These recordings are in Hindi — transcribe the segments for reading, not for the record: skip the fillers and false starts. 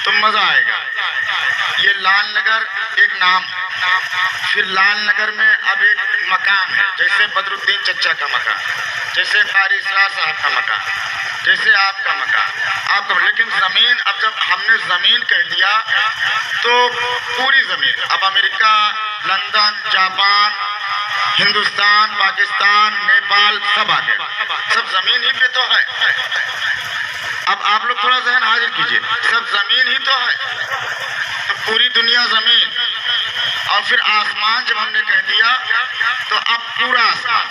तो मजा आएगा। ये लाल नगर एक नाम है, फिर लाल नगर में अब एक मकाम है, जैसे बदरुद्दीन चचा का मकान, जैसे कारी इसरार साहब का मकान, जैसे आपका मकान आपका। लेकिन जमीन, अब जब हमने जमीन कह दिया तो पूरी जमीन, अब America, London, Japan, Hindustan, Pakistan, Nepal सब आ गए, सब जमीन ही पे तो है। अब आप लोग थोड़ा जहन हाजिर कीजिए, सब जमीन ही तो है, तो पूरी दुनिया जमीन। और फिर आसमान जब हमने कह दिया तो अब पूरा आसमान,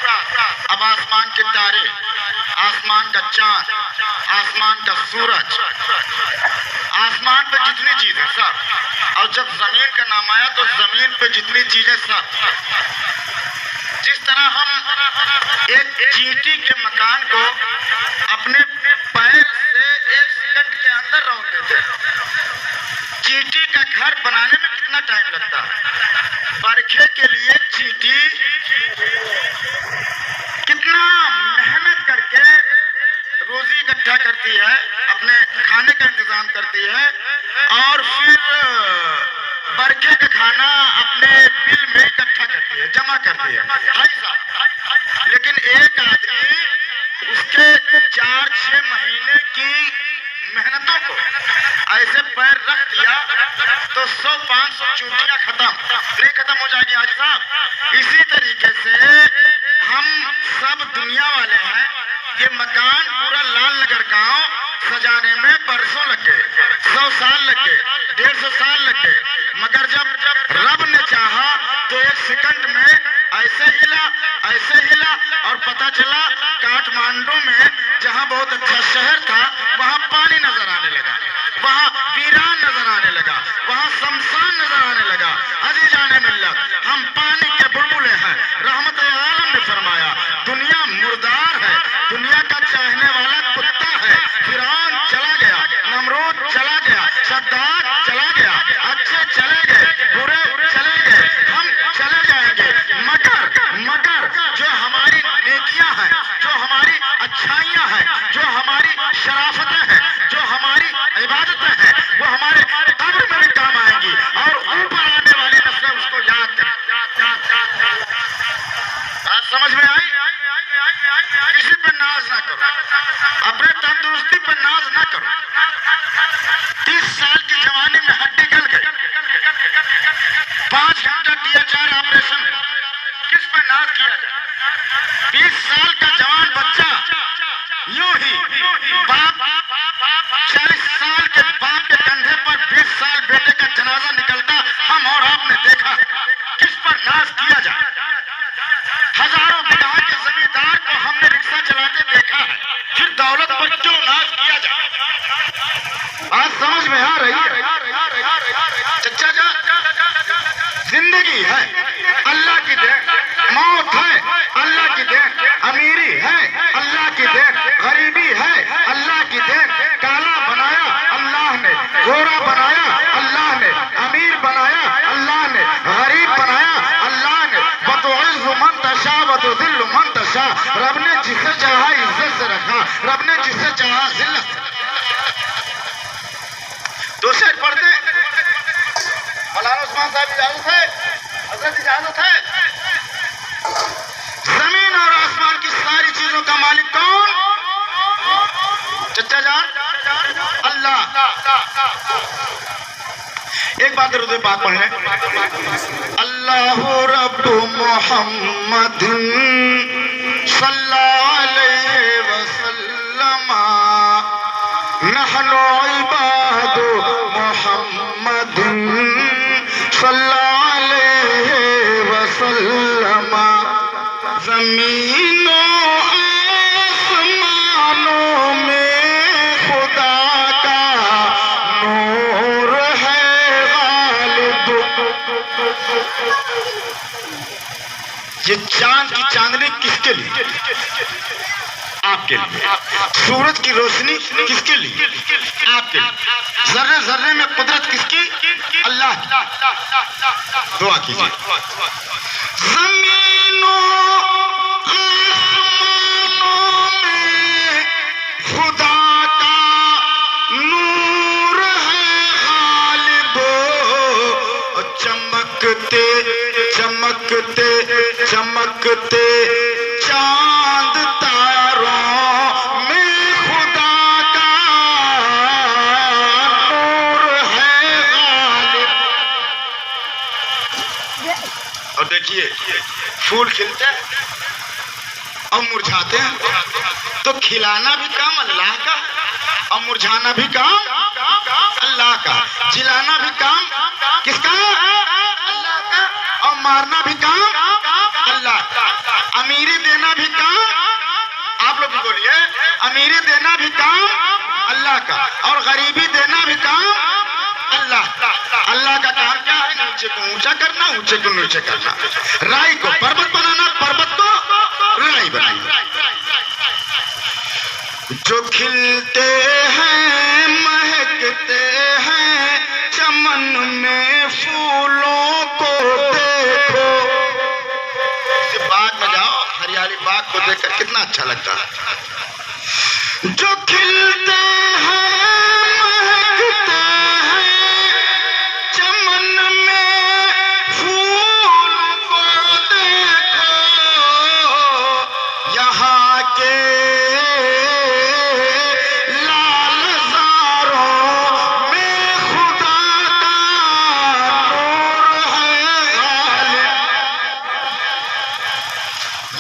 अब आसमान के तारे, आसमान का चांद, आसमान का सूरज, आसमान पे जितनी चीज है सब। और जब जमीन का नाम आया तो जमीन पे जितनी चीजें सब। जिस तरह हम एक चींटी के मकान को अपने पैर से 1 सेकंड के अंदर रौंद देते हैं, चींटी का घर बनाने में कितना टाइम लगता है? बरखे के लिए चींटी कितना मेहनत करके रोजी इकट्ठा करती है, अपने खाने का इंतजाम करती है, और फिर बरखे का खाना अपने बिल में इकट्ठा करती है, जमा करती है, भाई साहब। लेकिन एक आदमी उसके 4-6 महीने की मेहनतों को ऐसे पैर रख दिया तो 100-500 चूंटियां खत्म हो जाएगी आज साहब। इसी तरीके से हम सब दुनिया वाले हैं। ये मकान पूरा लाल नगर गांव सजाने में बरसों लग गए, 100 साल लग गए, 150 साल लग गए, मगर जब रब ने चाहा तो 1 सेकंड में ऐसे हिला और पता चला काठमांडू में जहां बहुत अच्छा शहर था वहां पानी नजर आने लगा, वहां वीरान नजर आने लगा, वहां शमशान नजर आने लगा। अजीजाने मिल्लत, हम पानी के बुलबुले हैं। रहमत आलम ने फरमाया दुनिया मुर्दार है, दुनिया का चाहने वाला कुत्ता है। फिरौन चला गया, नमरूद चला गया, सद्दाद चला गया, अच्छे चले गए, बुरे चले गए, हम चले जाएंगे। मगर जो हमारी नेकियां हैं, जो हमारी अच्छाइयां हैं, जो हमारी शराफतें हैं, जो हमारी इबादतें हैं, वो हमारे कब्र में भी काम आएंगी और ऊपर आने वाली नस्लें उसको याद करें। बात समझ में आई? किसी पे नाज ना करो, अपने तंदुरुस्ती पे नाज ना करो। 30 साल की जवानी में हड्डी गल गई, 5 घंटा THR ऑपरेशन, किस पे नाज किया जाए? 20 साल का जवान बच्चा यूं ही बाप, 40 साल के बाप के कंधे पर 20 साल बेटे का जनाजा निकलता हम और आपने देखा। किस पर नाज किया जाए? हजारों बीघा के जमींदार को हमने रिक्शा चलाते देखा है, फिर दौलत पर क्यों नाज किया जाए? बात समझ में आ रही है? चचा जा, जिंदगी है अल्लाह की देन, मौत है अल्लाह की देन, अमीरी है अल्लाह की देन, गरीबी है अल्लाह की देन। काला बनाया अल्लाह ने, गोरा बनाया अल्लाह ने, अमीर बनाया अल्लाह ने, गरीब बनाया अल्लाह ने। बतुइज़्ज़ु मन तशा वतुज़िल्लु मन तशा। रब ने जिसे चाहा इज्जत से रखा, रब ने जिसे चाहा जिल्लत से। दो शेर पढ़ते, मौलाना उस्मान साहब इजाजत है, हजरत इजाजत है। जमीन और आसमान की सारी चीजों का मालिक कौन? चचा जान, अल्लाह। एक बात रुदे पाक पढ़ लें। अल्लाहु रब्बु मुहम्मदिन सल्लल्लाहु अलैहि वसल्लम, नहनु इबादु मुहम्मदिन सल्लल्लाहु अलैहि वसल्लम। जमीनों आसमानों में खुदा का नूर है गालिब। ये चांद की चांदनी किसके लिए? आपके लिए। सूरज की रोशनी किसके लिए? आपके लिए। जर्रे जर्रे में कुदरत किसकी? अल्लाह की। दुआ कीजिए। जमीनों आसमानों में खुदा का नूर है चमकते चमकते चमकते चांद तारों में खुदा का नूर है गालिब। और देखिए फूल खिलते हैं और मुरझाते हैं, तो खिलाना भी काम अल्लाह का और मुरझाना भी काम अल्लाह का, जिलाना भी काम किसका? अल्लाह का, और मारना भी काम अल्लाह का, अमीरी देना भी काम, आप लोग भी बोलिए, अमीरी देना भी काम अल्लाह का और गरीबी देना भी काम अल्लाह। अल्लाह का काम क्या है? नीचे को ऊंचा करना, ऊंचे को नीचे करना, राई को पर्वत बनाना, पर्वत को राई बनाना। जो खिलते हैं महकते हैं चमन में फूलों को देखो। किसी बाग में जाओ, हरियाली बाग को देखकर कितना अच्छा लगता है। जो खिलते हैं महकते हैं चमन में फूल को देखो, यहाँ के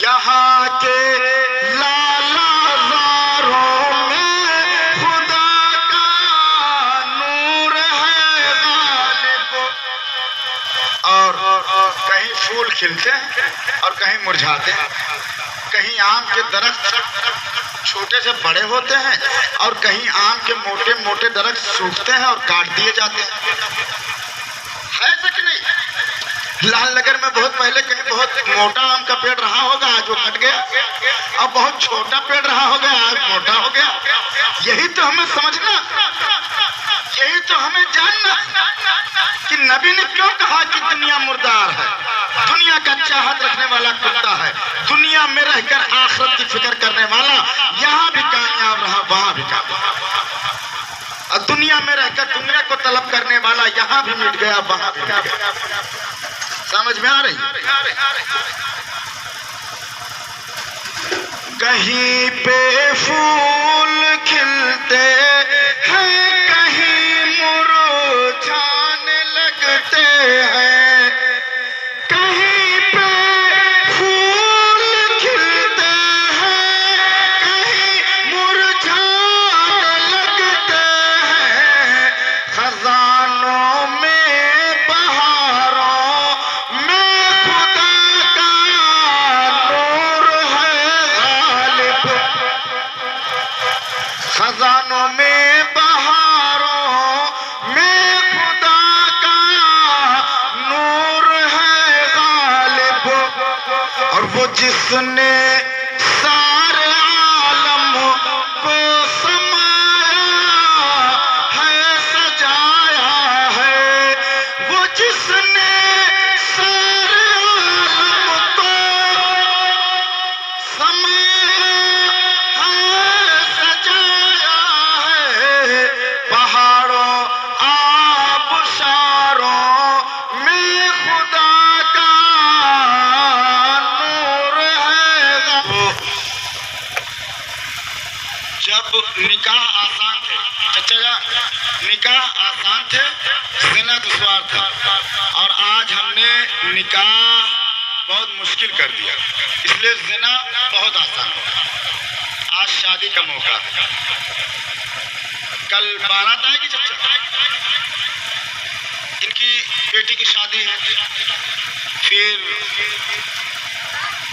यहाँ के लालाज़ारों में खुदा का नूर है गालिब। और कहीं फूल खिलते हैं और कहीं मुरझाते हैं, कहीं आम के दरख्त छोटे से बड़े होते हैं और कहीं आम के मोटे मोटे दरख्त सूखते हैं और काट दिए जाते हैं, है सच नहीं? लालनगर में बहुत पहले कहीं बहुत मोटा आम का पेड़ रहा होगा, आज वो कट गया, और बहुत छोटा पेड़ रहा होगा, आज मोटा हो गया। यही तो हमें समझना, यही तो हमें जानना कि नबी ने क्यों कहा कि दुनिया मुर्दार है, दुनिया का चाहत रखने वाला कुत्ता है, दुनिया में रहकर आखिरत की फिक्र करने वाला यहाँ भी कामयाब रहा, वहां भी कामयाब, और दुनिया में रहकर दुनिया को तलब करने वाला यहाँ भी मिट गया, वहां भी मिट गया। समझ में आ रही? कहीं पे फूल खिलते हैं, कहीं मुरझाने लगते हैं, कहीं पे फूल खिलते हैं, कहीं मुरझाने लगते हैं, खजानों में बहारों में खुदा का नूर है गालिब। खजानों में बहारों में खुदा का नूर है गालिब। और वो जिसने सारे आलम को समाया है, सजाया है, वो जिसने सारे आलम को समाया है, सजाया है, पहाड़ों आबशारों में खुदा का नूर है। जब निकाह आसान थे, चचा जान, निकाह आसान थे, ज़िना दुश्वार था, और आज हमने निकाह बहुत मुश्किल कर दिया, इसलिए ज़िना बहुत आसान हो। आज शादी का मौका है, कल बारात आएगी चचा, इनकी बेटी की शादी है, फिर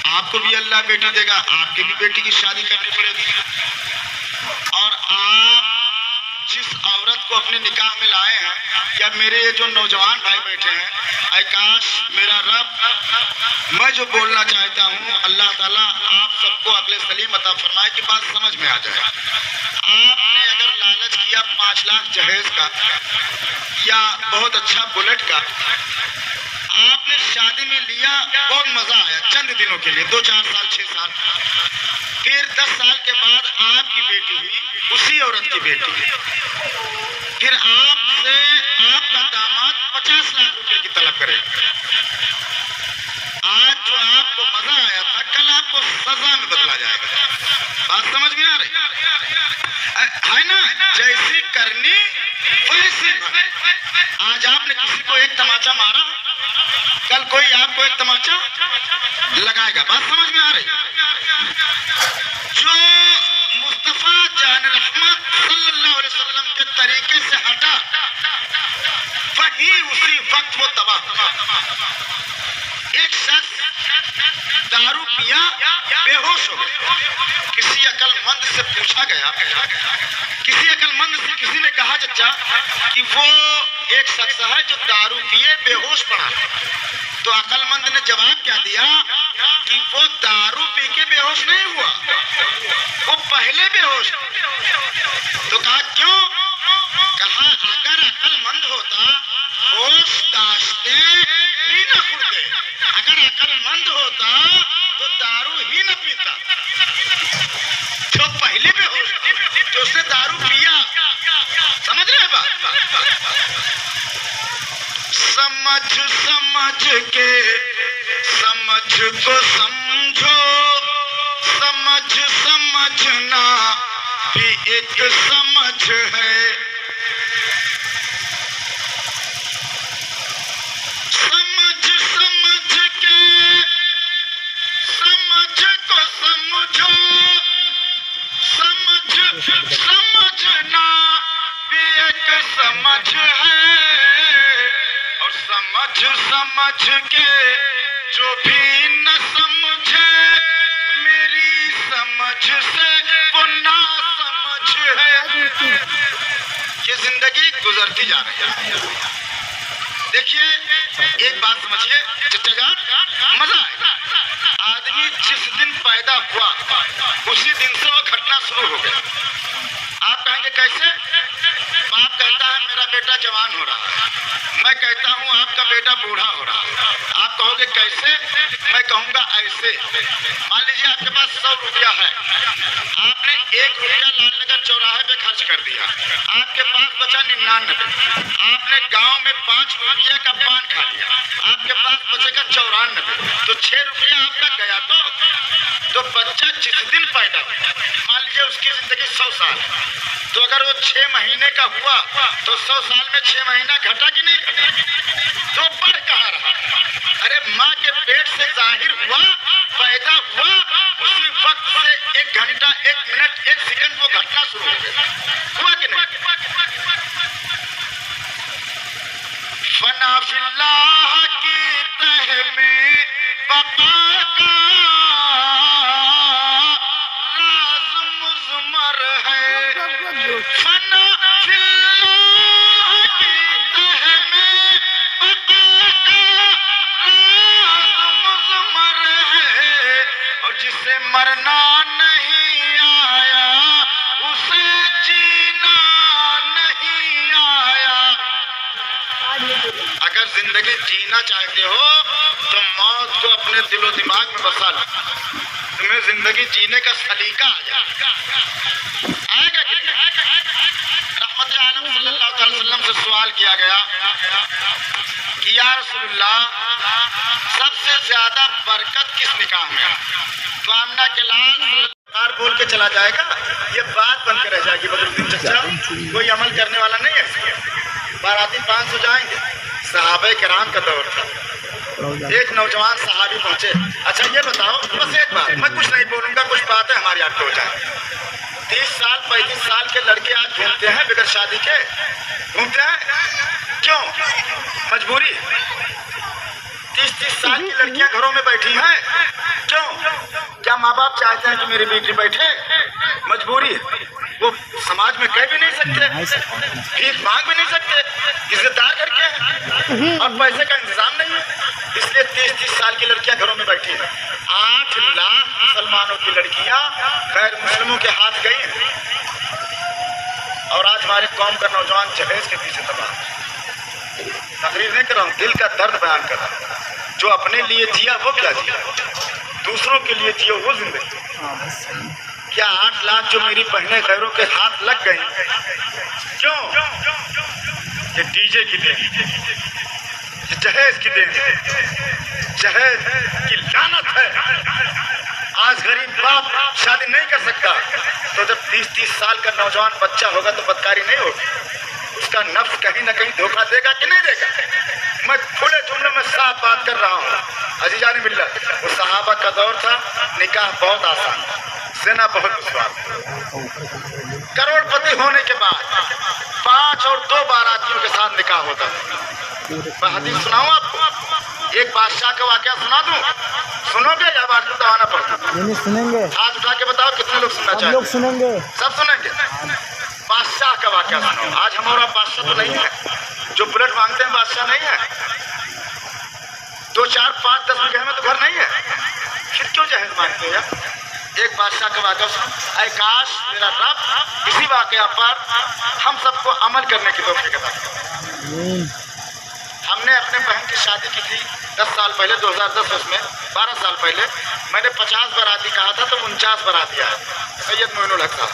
आपको भी अल्लाह बेटी देगा, आपकी भी बेटी की शादी करनी पड़ेगी, और आप जिस औरत को अपने निकाह में लाए हैं, या मेरे ये जो नौजवान भाई बैठे हैं, आकाश मेरा रब, मैं जो बोलना चाहता हूँ, अल्लाह ताला आप सबको अगले सलीम अता फरमाए कि बात समझ में आ जाए। आपने अगर लालच किया 5 लाख जहेज का या बहुत अच्छा बुलेट का, आपने शादी में लिया, बहुत मजा आया चंद दिनों के लिए, 2-4 साल 6 साल, फिर 10 साल के बाद आपकी बेटी हुई, उसी औरत की बेटी, फिर आपसे आपका दामाद 50 लाख रुपए की तलब करे। आज जो आपको मजा आया था, कल आपको सजा में बदला जाएगा। बात समझ में आ रही है ना? जैसी करनी वैसी भरनी। आज आपने किसी को एक तमाचा मारा, कल कोई आपको एक तमाचा लगाएगा। बात समझ में आ रही? जो मुस्तफा जान रहमत सल्लल्लाहु अलैहि वसल्लम के तरीके से हटा, वही उसी वक्त वो तबाह हुआ। एक शख्स दारू पिया, बेहोश हो गया। किसी अकलमंद से पूछा गया, किसी अकलमंद से किसी ने कहा चचा कि वो एक शख्स है जो दारू पिए बेहोश पड़ा। तो अकलमंद ने जवाब क्या दिया कि वो दारू पी के बेहोश नहीं हुआ, वो पहले बेहोश। तो कहा क्यों? कहा अगर अकलमंद होता होश दाश्ते ही न खुलते, अगर अकलमंद होता तो दारू ही न पीता। जो पहले बेहोश, जो उसने दारू पिया, समझ रहे बात? समझ समझ के समझ को समझो, समझ समझना भी एक समझ है। समझ समझ के समझ को समझो, समझ समझना भी एक समझ है। और समझ समझ के जो भी न समझे, मेरी समझ से वो ना समझ है। ये जिंदगी गुजरती जा रही है। देखिए एक बात समझिए चचा जान, मजा आएगा। आदमी जिस दिन पैदा हुआ उसी दिन से वो घटना शुरू हो गया। आप कहेंगे कैसे? बाप कहता है मेरा बेटा जवान हो रहा है, मैं कहता हूँ आपका बेटा बूढ़ा हो रहा है। आप कहोगे कैसे? मैं कहूँगा ऐसे। मान लीजिए आपके पास 100 रुपया है, आपने 1 रुपया लालनगर चौराहे पे खर्च कर दिया, आपके पास बचा 99। आपने गांव में 5 रुपया का पान खा लिया, आपके पास बचेगा 94। तो 6 रुपया आपका गया। तो बच्चा जिस दिन पैदा हुआ, मान लीजिए उसकी जिंदगी 100 साल, तो अगर वो 6 महीने का हुआ तो 100 साल में 6 महीना घटा कि नहीं घटा? तो बढ़ कहाँ रहा? अरे माँ के पेट से जाहिर हुआ, पैदा हुआ, उसी वक्त से 1 घंटा 1 मिनट 1 सेकंड वो घटना शुरू हो गया। हुआ कि नहीं? फना फिल्लाह की तह में बका का राज मुज़मर है। फना फिल्लाह की तह में बका का राज मुज़मर है। और जिसे मरना नहीं आया उसे जीना नहीं आया। अगर जिंदगी जीना चाहते हो तो मौत को अपने दिलो दिमाग में बसा लो, तुम्हें जिंदगी जीने का सलीका आ जाएगा। आएगा कि नहीं? रहमत आलम सल्लल्लाहु अलैहि वसल्लम से सवाल किया गया कि या रसूलुल्लाह, सबसे ज्यादा बरकत किस निकाह में? तो आमना के लाल बोल के चला जाएगा, ये बात बनकर रह जाएगी। बदरुद्दीन चचा कोई अमल करने वाला नहीं है। बाराती 500 जाएंगे। सहाबे किराम का दौर था, एक नौजवान सहाबी पहुंचे। अच्छा ये बताओ, बस एक बात, मैं कुछ नहीं बोलूंगा, कुछ बातें हमारी आपको हो जाए। 30 साल 35 साल के लड़के आज घूमते हैं बगैर शादी के, घूमते हैं क्यों? मजबूरी। 30-30 साल की लड़कियां घरों में बैठी हैं, क्यों? क्या माँ बाप चाहते हैं कि मेरी बेटी बैठे? मजबूरी। वो समाज में कह भी नहीं सकते, भीख मांग भी नहीं सकते, इज्जतदार करके हैं और पैसे का इंतजाम नहीं है, इसलिए 30-30 साल की लड़कियां घरों में बैठी हैं। 8 लाख मुसलमानों की लड़कियां गैर मुस्लिमों के हाथ गई हैं। और आज हमारे कौम का नौजवान जहेज के पीछे तबाह। तकरीर नहीं कर रहा हूँ, दिल का दर्द बयान कर रहा हूँ। जो अपने लिए जिया वो क्या जिया, दूसरों के लिए जियो वो जिंदगी। क्या 8 लाख जो मेरी बहनें गैरों के हाथ लग गई, क्यों? ये डीजे की देन, जहेज की देन, जहेज की लानत है। आज गरीब बाप शादी नहीं कर सकता, तो जब 30-30 साल का नौजवान बच्चा होगा तो बदकारी नहीं होगी। उसका नफ्स कहीं ना कहीं धोखा देगा कि नहीं देगा। मैं खुले जुमले में साफ बात कर रहा हूँ। अजीजान मिल्लत, वो सहाबा का दौर था, निकाह बहुत आसान था, ज़िना बहुत दुश्वार। करोड़पति होने के बाद 5 और 2 बारातियों के साथ निकाह होता था। मैं हदीस सुनाऊं आपको, एक बादशाह का वाकया सुना दूं, सुनोगे या बात बताना पड़ता? नहीं सुनेंगे। हाथ उठा के बताओ कितने लोग सुनना चाहेंगे? लोग सुनेंगे, सब सुनेंगे। बादशाह का वाकया सुनो। आज हमारा बादशाह तो नहीं है, जो बुलेट मांगते हैं बादशाह नहीं है। 2, 4, 5, 10 बीघे में तो घर नहीं है, फिर क्यों जहेज मांगते हैं यार? एक बादशाह का वाकया सुनो। ऐ काश मेरा रब इसी वाकया पर हम सबको अमल करने की तौफीक अता करे। हमने अपने बहन की शादी की थी 10 साल पहले, 2010 उसमें 12 साल पहले। मैंने 50 बाराती कहा था तो 49 बाराती आया, सैयद मोइनुल हक साहब।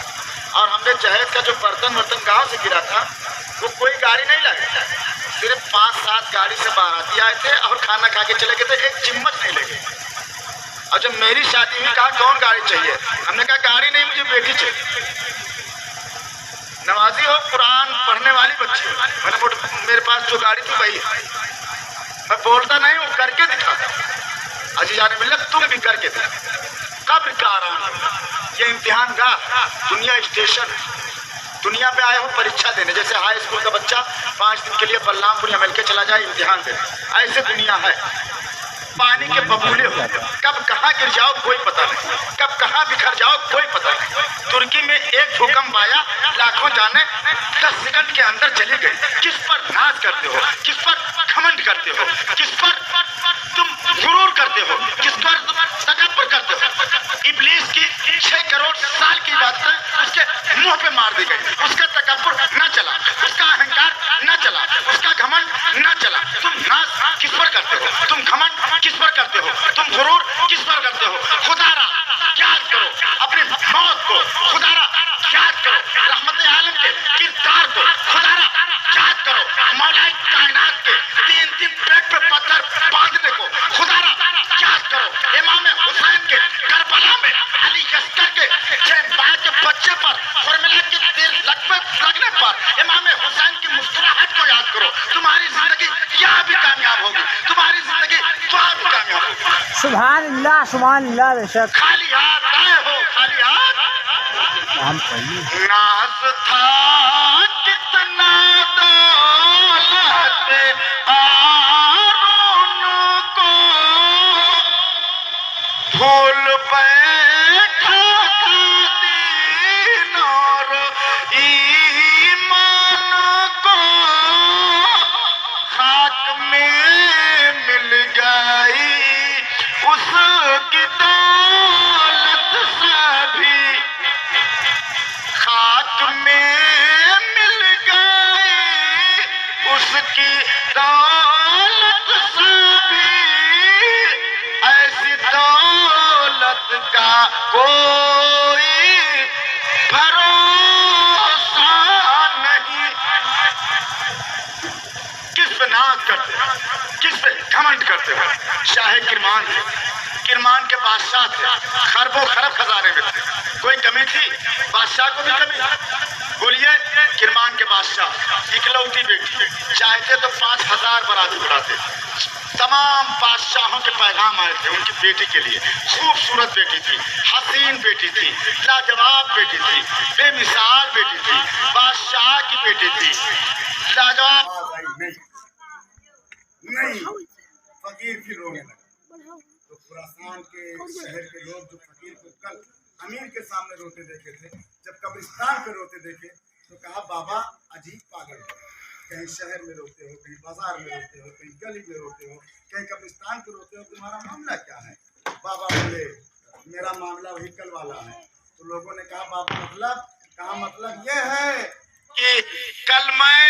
और हमने जहेज का जो बर्तन गांव से गिरा था, वो कोई गाड़ी नहीं लगी, सिर्फ 5-7 गाड़ी से बाराती आए थे और खाना खा के चले गए थे, एक चिम्मच नहीं लगे। और जब मेरी शादी हुई, कहा कौन गाड़ी चाहिए? हमने कहा गाड़ी नहीं, मुझे बेटी चाहिए, नमाजी हो, कुरान पढ़ने वाली बच्ची हो। मैंने मेरे पास जो गाड़ी थी वही है। मैं बोलता नहीं हूँ, करके दिखाता। अजीजान मिल्लत, तुम भी करके दिखा। कब्र का आराम, ये इम्तिहान गाह, दुनिया स्टेशन। दुनिया पे आए हो परीक्षा देने, जैसे हाई स्कूल का बच्चा 5 दिन के लिए बलरामपुर या मिलके चला जाए इम्तिहान देने, ऐसे दुनिया है। पानी के बबूले हो, कब कहाँ गिर जाओ कोई पता नहीं, कब कहाँ बिखर जाओ कोई पता नहीं। तुर्की में एक भूकंप आया, लाखों जाने 10 सेकंड के अंदर चली गई। किस पर नाज करते हो, किस पर घमंड करते हो, किस पर तुम गुरूर करते हो, किस पर तकब्बुर करते हो? इब्लीस की 6 करोड़ साल की बात है, उसके मुंह पे मार दी गई। उसका तकब्बुर न चला, उसका अहंकार न चला, उसका घमंड न चला। तुम नाज किस पर करते हो, तुम घमंड किस पर करते हो, तुम गुरूर किस पर करते हो? खुदारा याद करो अपनी मौत को, खुदारा याद करो रहमत आलम के किरदार को, खुदारा याद करो मौला कायनात के 3 पेट पे पत्थर बांधने को, खुदारा याद करो इमाम हुसैन के करबला में अली यस्कर के चैम्बाज के बच्चे पर फॉर्मूला के तीर लगने पर इमाम हुसैन की मुस्कुराहट को याद करो। तुम्हारी जिंदगी यहाँ भी कामयाब होगी, तुम्हारी जिंदगी वहाँ भी कामयाब होगी। सुभान अल्लाह, सुभान अल्लाह। बेशक खाली हाथ आए हो, खाली हाथ। नाज था कितना दौलत आरों को भूल बैठा दीन और ईमान को, खाक में मिल गई उसकी दौलत सभी, खाक में मिल गई उसकी दौलत सभी। ऐसी दौलत का कोई भरोसा नहीं। किस पे नाज करते हो, किस पे घमंड करते हो? शाह किरमान के बादशाह थे, खरबों खरब खजाने में थे, कोई कमी थी? बादशाह को भी कमी? बोलिए, किरमान के बादशाह इकलौती बेटी, चाहते तो 5000 बाराती उड़ाते। तमाम बादशाहों के पैगाम आए थे उनकी बेटी के लिए। खूबसूरत बेटी थी, हसीन बेटी थी, लाजवाब बेटी थी, बेमिसाल बेटी थी, बादशाह की बेटी थी, लाजवाब। नहीं, फकीर भी रोने लगा। तो खुरासान के शहर के लोग जो फकीर को कल अमीर के सामने रोते देखे थे, जब कब्रिस्तान पे रोते देखे तो कहा बाबा अजीब पागल हो, कहीं शहर में रोते हो, कहीं बाजार में रोते हो, कहीं गली में रोते हो, कहीं कब्रिस्तान पे रोते हो, तुम्हारा मामला क्या है? बाबा बोले मेरा मामला वही कल वाला है। तो लोगों ने कहा बाबा मतलब? कहा मतलब ये है कि कल मैं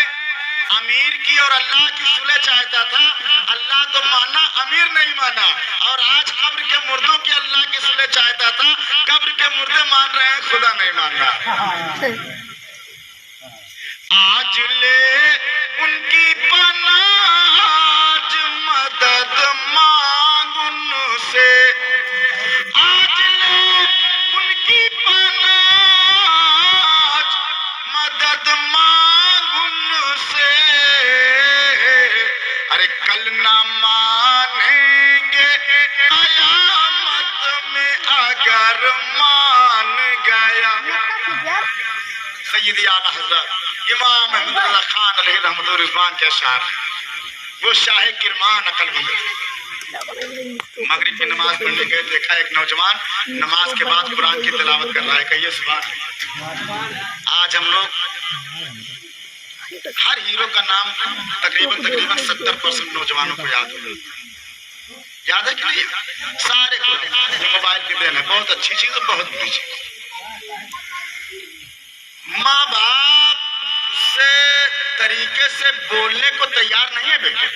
अमीर की और अल्लाह की सुलह चाहता था, अल्लाह तो माना, अमीर नहीं माना। और आज कब्र के मुर्दों की अल्लाह की सुलह चाहता था, कब्र के मुर्दे मान रहे हैं, खुदा नहीं मान रहा। आज ले उनकी पनाज मदद मांग उनसे, आज ले उनकी पनाज मदद मांग उनसे। अरे कल ना मानेंगे कयामत में अगर मान गया। सैयदी आला हज़रत इमाम अहमद रज़ा खान अलैहि रहमतुर रिज़वान के अशार हैं। वो शाह किरमान अकलमंद थे। मगरिब की नमाज पढ़ने गए, देखा एक नौजवान नमाज के बाद कुरान की तिलावत कर रहा है। कहिए सुभान अल्लाह। आज हम लोग हर हीरो का नाम तकरीबन 70% नौजवानों को याद है। याद है कि नहीं? सारे मोबाइल की देन है। बहुत अच्छी चीज और बहुत बुरी चीज। माँ बाप से तरीके से बोलने को तैयार नहीं है बेटे।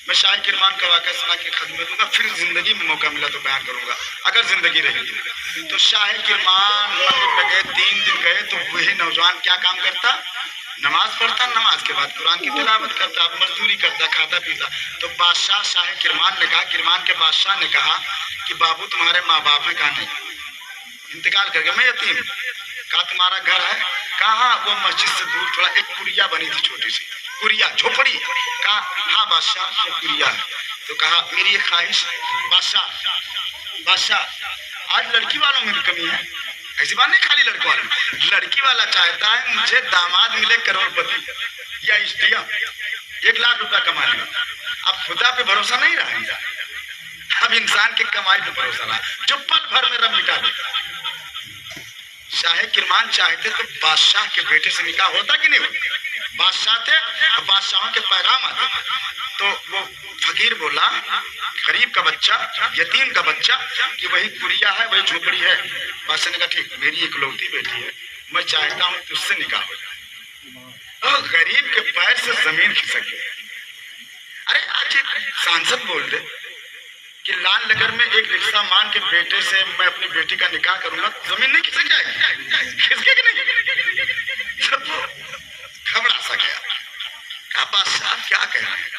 मैं शाह किरमान का वाक़या सुना के खत्म कर दूंगा, फिर जिंदगी में मौका मिला तो बयान करूंगा अगर जिंदगी रहेगी। तो शाह किरमान मगरिब में गए, 3 दिन गए, तो वही नौजवान क्या काम करता? नमाज पढ़ता, नमाज के बाद कुरान की तिलावत करता, मजदूरी करता, खाता पीता। तो बादशाह शाह किरमान ने कहा, किरमान के बादशाह ने कहा कि बाबू तुम्हारे माँ बाप हैं? कहा नहीं, इंतकाल कर गए, मैं यतीम। कहा तुम्हारा घर है? कहा वो मस्जिद से दूर थोड़ा एक कुरिया बनी थी, छोटी सी कुरिया, झोपड़ी। कहा हाँ बादशाह वो कुरिया है। तो कहा मेरी एक ख्वाहिश बादशाह, बादशाह आज लड़की वालों में भी कमी है। ऐसी बात नहीं खाली लड़कों वाले, लड़की वाला चाहता है मुझे दामाद मिले करोड़पति या स्त्रियां 1 लाख रुपया कमा ले। अब खुदा पे भरोसा नहीं रहा, अब इंसान के कमाई पे भरोसा रहा, जो पल भर में रब मिटा देता। शाह किरमान चाहते तो बादशाह के बेटे से निकाह होता कि नहीं होता? बादशाह थे, बादशाहों के पैगाम आते। तो वो फकीर बोला, गरीब का बच्चा, यतीम का बच्चा, कि वही कुरिया है, वही झोपड़ी है। बादशाह ने कहा ठीक, मेरी इकलौती बेटी है, मैं चाहता हूँ कि उससे निकाह हो जाए। और गरीब के पैर से जमीन खिसक गई। अरे आज एक सांसद बोल दे कि लाल नगर में एक रिक्शा मान के बेटे से मैं अपनी बेटी का निकाह करूंगा, जमीन नहीं खिसक जाएगी? खिसकेगी नहीं? घबरा सा गया। कहा बादशाह क्या कह रहे हैं?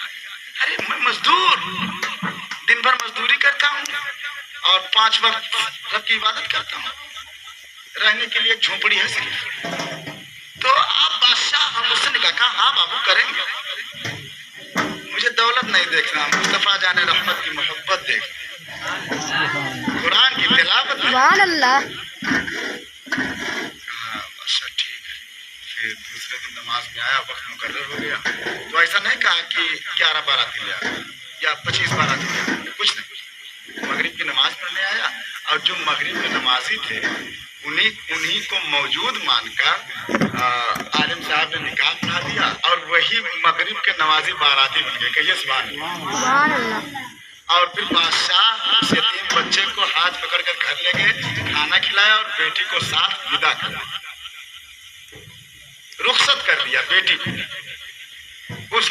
अरे मैं मजदूर, दिन भर मजदूरी करता हूँ और 5 वक्त रब की इबादत करता हूँ, रहने के लिए एक झोपड़ी है सिर्फ। तो आप बादशाह हम मुझसे निकाह? कहा हाँ बाबू करेंगे, मुझे दौलत नहीं देखना, मुस्तफा जाने रहमत की मोहब्बत देखना, कुरान की तिलावत। सुभान अल्लाह। बादशाह ठीक है। फिर दूसरे दिन नमाज में आया, वक्त मुकर्रर हो गया। तो ऐसा नहीं कहा कि 11 बाराती ले आया या 25 बाराती ले आया, कुछ नहीं। मगरिब की नमाज पढ़ने आया और जो मगरिब के नमाजी थे उन्हीं को मौजूद मानकर आलिम साहब ने निकाह पढ़ा दिया और वही मगरिब के नमाजी बाराती बन गए। कहिए सुभान अल्लाह। और फिर बादशाह उस यतीम बच्चे को हाथ पकड़कर घर ले गए, खाना खिलाया और बेटी को साथ विदा कर दिया, रुखसत कर दिया बेटी को। उस